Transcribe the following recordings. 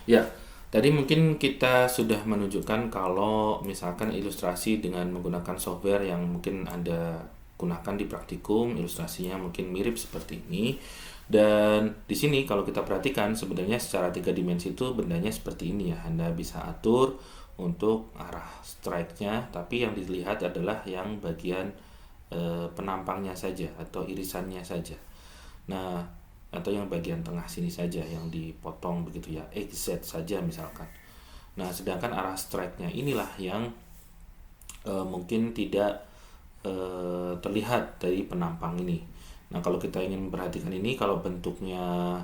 Ya, tadi mungkin kita sudah menunjukkan kalau misalkan ilustrasi dengan menggunakan software yang mungkin Anda gunakan di praktikum, ilustrasinya mungkin mirip seperti ini. Dan di sini kalau kita perhatikan sebenarnya secara tiga dimensi itu bendanya seperti ini ya. Anda bisa atur untuk arah strike-nya, tapi yang dilihat adalah yang bagian penampangnya saja atau irisannya saja. Nah, atau yang bagian tengah sini saja yang dipotong begitu ya, XZ saja misalkan. Nah, sedangkan arah strike-nya inilah yang mungkin tidak terlihat dari penampang ini. Nah, kalau kita ingin memperhatikan ini, kalau bentuknya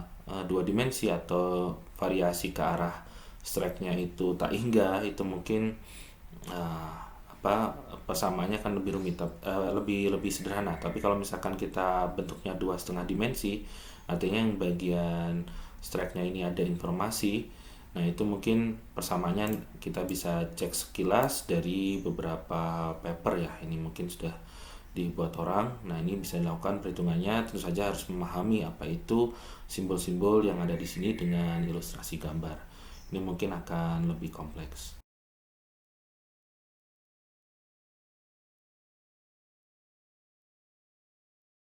dua dimensi atau variasi ke arah strike-nya itu tak hingga, itu mungkin uh, apa persamaannya kan lebih rumit, lebih lebih sederhana. Tapi kalau misalkan kita bentuknya dua setengah dimensi, artinya yang bagian strike-nya ini ada informasi. Nah, itu mungkin persamaannya kita bisa cek sekilas dari beberapa paper ya. Ini mungkin sudah dibuat orang. Nah, ini bisa dilakukan perhitungannya. Tentu saja harus memahami apa itu simbol-simbol yang ada di sini dengan ilustrasi gambar. Ini mungkin akan lebih kompleks.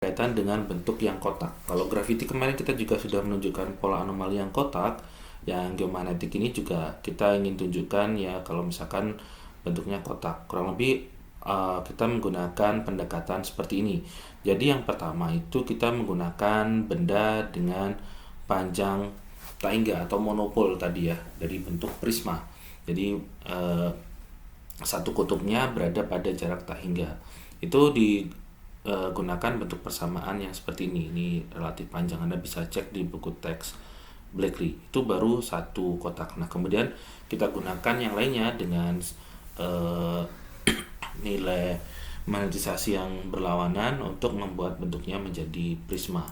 Kaitan dengan bentuk yang kotak. Kalau gravity kemarin kita juga sudah menunjukkan pola anomali yang kotak, yang geomagnetik ini juga kita ingin tunjukkan ya kalau misalkan bentuknya kotak. Kurang lebih kita menggunakan pendekatan seperti ini. Jadi yang pertama itu kita menggunakan benda dengan panjang taingga atau monopol tadi ya dari bentuk prisma. Jadi satu kutubnya berada pada jarak tak hingga. Itu digunakan bentuk persamaan yang seperti ini. Ini relatif panjang. Anda bisa cek di buku teks Blackley. Itu baru satu kotak. Nah, kemudian kita gunakan yang lainnya dengan eh, nilai magnetisasi yang berlawanan untuk membuat bentuknya menjadi prisma.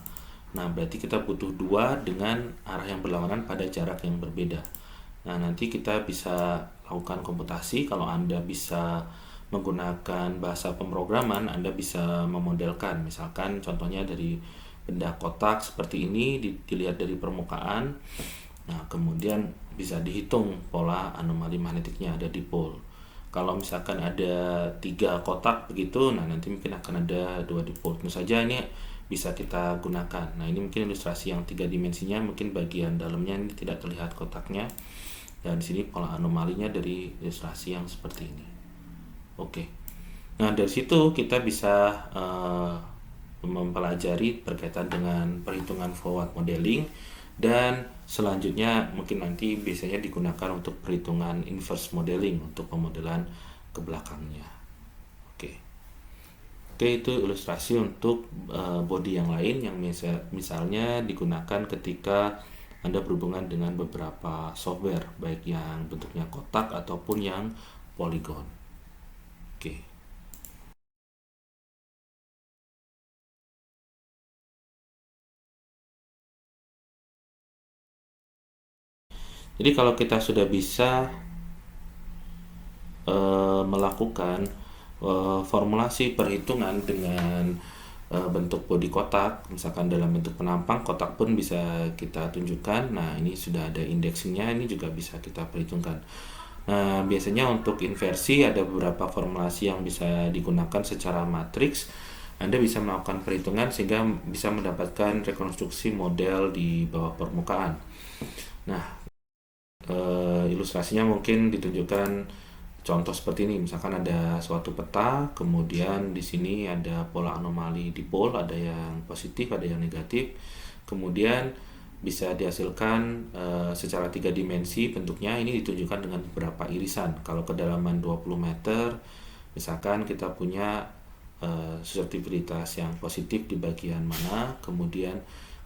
Nah, berarti kita butuh dua dengan arah yang berlawanan pada jarak yang berbeda. Nah, nanti kita bisa lakukan komputasi. Kalau Anda bisa menggunakan bahasa pemrograman, Anda bisa memodelkan. Misalkan contohnya dari benda kotak seperti ini dilihat dari permukaan. Nah, kemudian bisa dihitung pola anomali magnetiknya ada di pole. Kalau misalkan ada tiga kotak begitu, nah nanti mungkin akan ada dua di pole. Tentu saja ini bisa kita gunakan. Nah, ini mungkin ilustrasi yang tiga dimensinya, mungkin bagian dalamnya ini tidak terlihat kotaknya. Dan di sini pola anomalinya dari ilustrasi yang seperti ini. Oke. Nah, dari situ kita bisa mempelajari berkaitan dengan perhitungan forward modeling, dan selanjutnya mungkin nanti biasanya digunakan untuk perhitungan inverse modeling untuk pemodelan ke belakangnya. Oke. Oke, itu ilustrasi untuk body yang lain yang misalnya digunakan ketika Anda berhubungan dengan beberapa software, baik yang bentuknya kotak ataupun yang polygon. Oke. Jadi kalau kita sudah bisa melakukan formulasi perhitungan dengan bentuk bodi kotak, misalkan dalam bentuk penampang, kotak pun bisa kita tunjukkan. Nah, ini sudah ada indeksnya, ini juga bisa kita perhitungkan. Nah, biasanya untuk inversi ada beberapa formulasi yang bisa digunakan secara matriks. Anda bisa melakukan perhitungan sehingga bisa mendapatkan rekonstruksi model di bawah permukaan. Nah, ilustrasinya mungkin ditunjukkan contoh seperti ini. Misalkan ada suatu peta, kemudian di sini ada pola anomali di pole, ada yang positif, ada yang negatif. Kemudian bisa dihasilkan secara tiga dimensi bentuknya. Ini ditunjukkan dengan beberapa irisan. Kalau kedalaman 20 meter, misalkan kita punya susceptibilitas yang positif di bagian mana, kemudian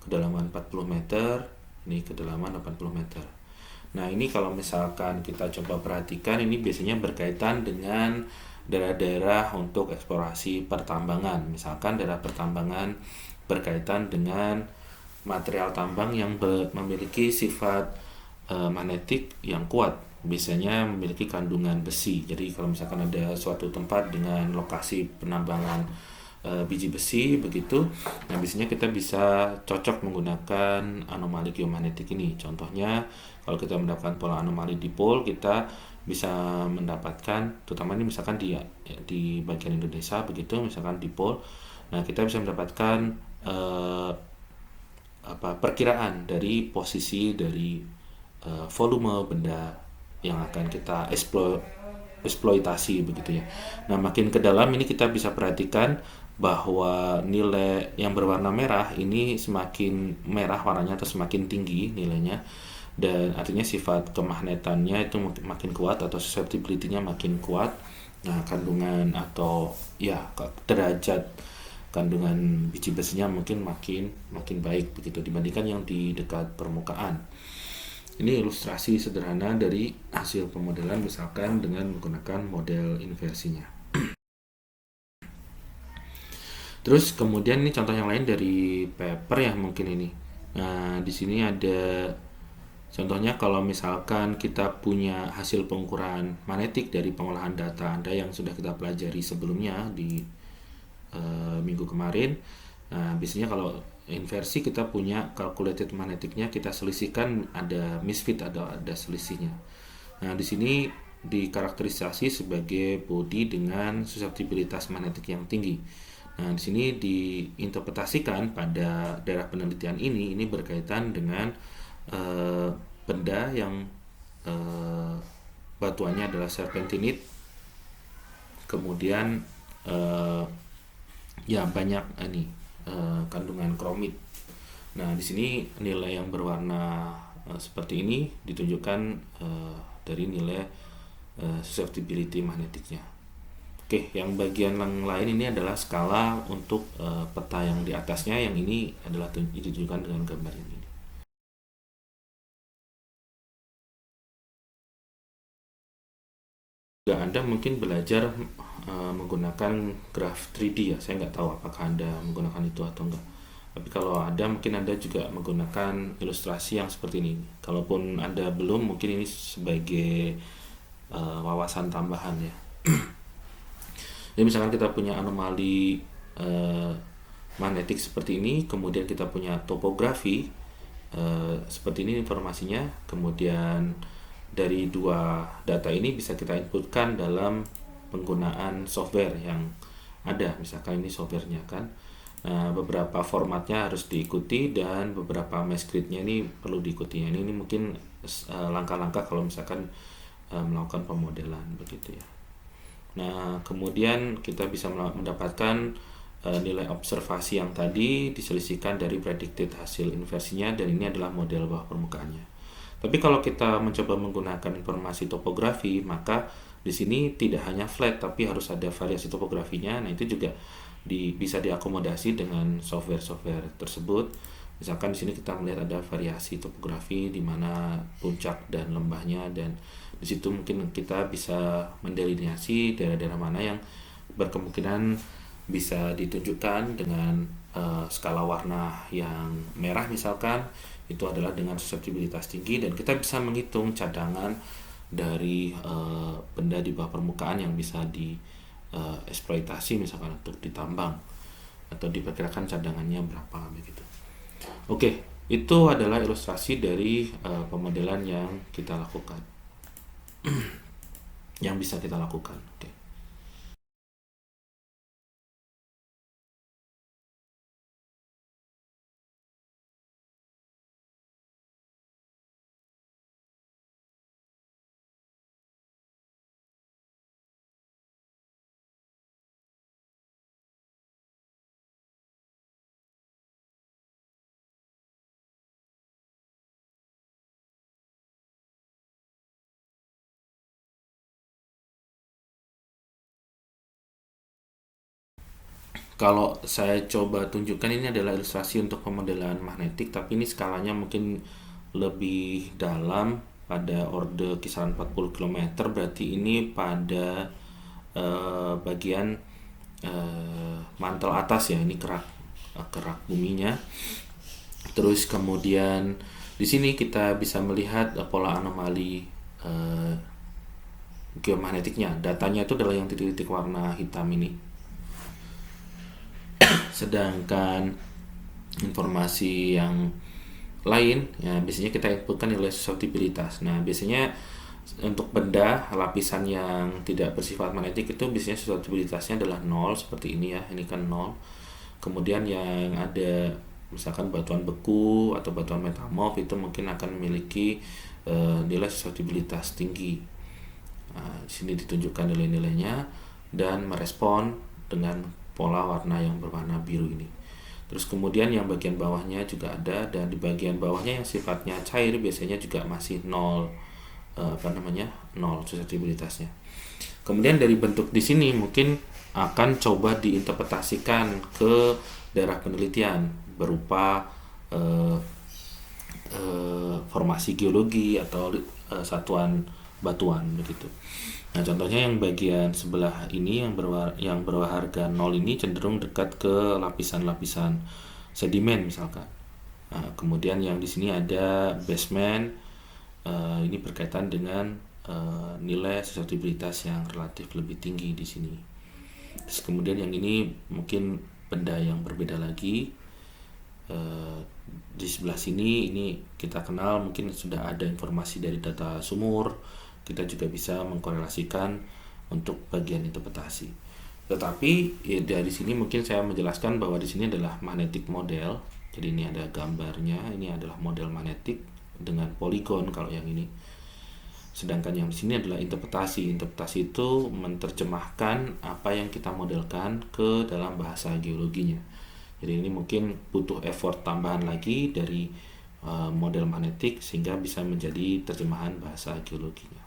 kedalaman 40 meter, ini kedalaman 80 meter. Nah, ini kalau misalkan kita coba perhatikan, ini biasanya berkaitan dengan daerah-daerah untuk eksplorasi pertambangan. Misalkan daerah pertambangan berkaitan dengan material tambang yang memiliki sifat magnetik yang kuat. Biasanya memiliki kandungan besi. Jadi kalau misalkan ada suatu tempat dengan lokasi penambangan biji besi begitu. Nah, biasanya kita bisa cocok menggunakan anomali geomagnetik ini. Contohnya kalau kita mendapatkan pola anomali dipol, kita bisa mendapatkan, terutama ini misalkan di bagian Indonesia begitu, misalkan dipol. Nah, kita bisa mendapatkan perkiraan dari posisi dari volume benda yang akan kita eksploitasi begitu ya. Nah, makin ke dalam ini kita bisa perhatikan bahwa nilai yang berwarna merah ini semakin merah warnanya atau semakin tinggi nilainya, dan artinya sifat kemagnetannya itu makin kuat atau susceptibility-nya makin kuat. Nah, kandungan atau ya derajat kandungan biji besinya mungkin makin baik begitu dibandingkan yang di dekat permukaan. Ini ilustrasi sederhana dari hasil pemodelan misalkan dengan menggunakan model inversinya. Terus kemudian ini contoh yang lain dari paper ya mungkin ini. Nah, di sini ada contohnya kalau misalkan kita punya hasil pengukuran magnetik dari pengolahan data Anda yang sudah kita pelajari sebelumnya di minggu kemarin. Nah, biasanya kalau inversi kita punya calculated magnetiknya, kita selisihkan ada misfit, ada selisihnya. Nah, di sini dikarakterisasi sebagai body dengan susceptibilitas magnetik yang tinggi. Nah, di sini diinterpretasikan pada daerah penelitian ini berkaitan dengan benda yang batuannya adalah serpentinit, kemudian ya banyak kandungan kromit. Nah, di sini nilai yang berwarna seperti ini ditunjukkan dari nilai susceptibility magnetiknya. Oke, yang bagian yang lain ini adalah skala untuk peta yang di atasnya, yang ini adalah ditunjukkan dengan gambar ini. Juga Anda mungkin belajar menggunakan graf 3D ya, saya nggak tahu apakah Anda menggunakan itu atau enggak. Tapi kalau ada, mungkin Anda juga menggunakan ilustrasi yang seperti ini. Kalaupun Anda belum, mungkin ini sebagai wawasan tambahan ya. Jadi misalkan kita punya anomali magnetik seperti ini, kemudian kita punya topografi seperti ini informasinya, kemudian dari dua data ini bisa kita inputkan dalam penggunaan software yang ada. Misalkan ini softwarenya kan. Nah, beberapa formatnya harus diikuti dan beberapa mesh grid-nya ini perlu diikuti. Ini mungkin langkah-langkah kalau misalkan melakukan pemodelan begitu ya. Nah, kemudian kita bisa mendapatkan nilai observasi yang tadi diselisihkan dari predicted hasil inversinya, dan ini adalah model bawah permukaannya. Tapi kalau kita mencoba menggunakan informasi topografi, maka di sini tidak hanya flat tapi harus ada variasi topografinya. Nah, itu juga bisa diakomodasi dengan software-software tersebut. Misalkan di sini kita melihat ada variasi topografi di mana puncak dan lembahnya, dan di situ mungkin kita bisa mendelineasi daerah-daerah mana yang berkemungkinan bisa ditunjukkan dengan skala warna yang merah misalkan, itu adalah dengan susceptibilitas tinggi, dan kita bisa menghitung cadangan dari benda di bawah permukaan yang bisa dieksploitasi misalkan untuk ditambang, atau diperkirakan cadangannya berapa begitu. Oke, itu adalah ilustrasi dari pemodelan yang kita lakukan. Yang bisa kita lakukan. Oke. Kalau saya coba tunjukkan, ini adalah ilustrasi untuk pemodelan magnetik, tapi ini skalanya mungkin lebih dalam, pada orde kisaran 40 km, berarti ini pada bagian mantel atas ya, ini kerak buminya. Terus kemudian di sini kita bisa melihat pola anomali geomagnetiknya. Datanya itu adalah yang titik-titik warna hitam ini. Sedangkan informasi yang lain ya biasanya kita inputkan nilai susceptibilitas. Nah, biasanya untuk benda lapisan yang tidak bersifat magnetik itu biasanya susceptibilitasnya adalah 0 seperti ini ya. Ini kan 0. Kemudian yang ada misalkan batuan beku atau batuan metamorf itu mungkin akan memiliki nilai susceptibilitas tinggi. Nah, di sini ditunjukkan nilai-nilainya dan merespon dengan pola warna yang berwarna biru ini. Terus kemudian yang bagian bawahnya juga ada, dan di bagian bawahnya yang sifatnya cair biasanya juga masih 0 0 susceptibilitasnya. Kemudian dari bentuk di sini mungkin akan coba diinterpretasikan ke daerah penelitian berupa formasi geologi atau satuan batuan begitu. Nah, contohnya yang bagian sebelah ini yang berharga 0 ini cenderung dekat ke lapisan-lapisan sedimen misalkan. Nah, kemudian yang di sini ada basement, ini berkaitan dengan nilai susceptibilitas yang relatif lebih tinggi di sini. Terus kemudian yang ini mungkin benda yang berbeda lagi. Di sebelah sini ini kita kenal, mungkin sudah ada informasi dari data sumur. Kita juga bisa mengkorelasikan untuk bagian interpretasi. Tetapi ya, dari sini mungkin saya menjelaskan bahwa di sini adalah magnetic model. Jadi ini ada gambarnya, ini adalah model magnetik dengan poligon kalau yang ini. Sedangkan yang di sini adalah interpretasi. Interpretasi itu menerjemahkan apa yang kita modelkan ke dalam bahasa geologinya. Jadi ini mungkin butuh effort tambahan lagi dari model magnetik sehingga bisa menjadi terjemahan bahasa geologinya.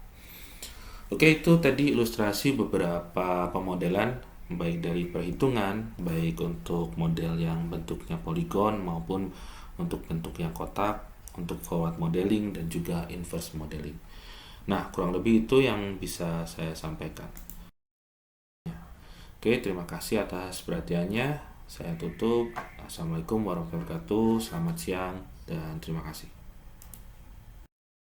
Oke, itu tadi ilustrasi beberapa pemodelan baik dari perhitungan, baik untuk model yang bentuknya poligon maupun untuk bentuk yang kotak, untuk forward modeling dan juga inverse modeling. Nah, kurang lebih itu yang bisa saya sampaikan. Oke, terima kasih atas perhatiannya. Saya tutup. Assalamualaikum warahmatullahi wabarakatuh. Selamat siang dan terima kasih.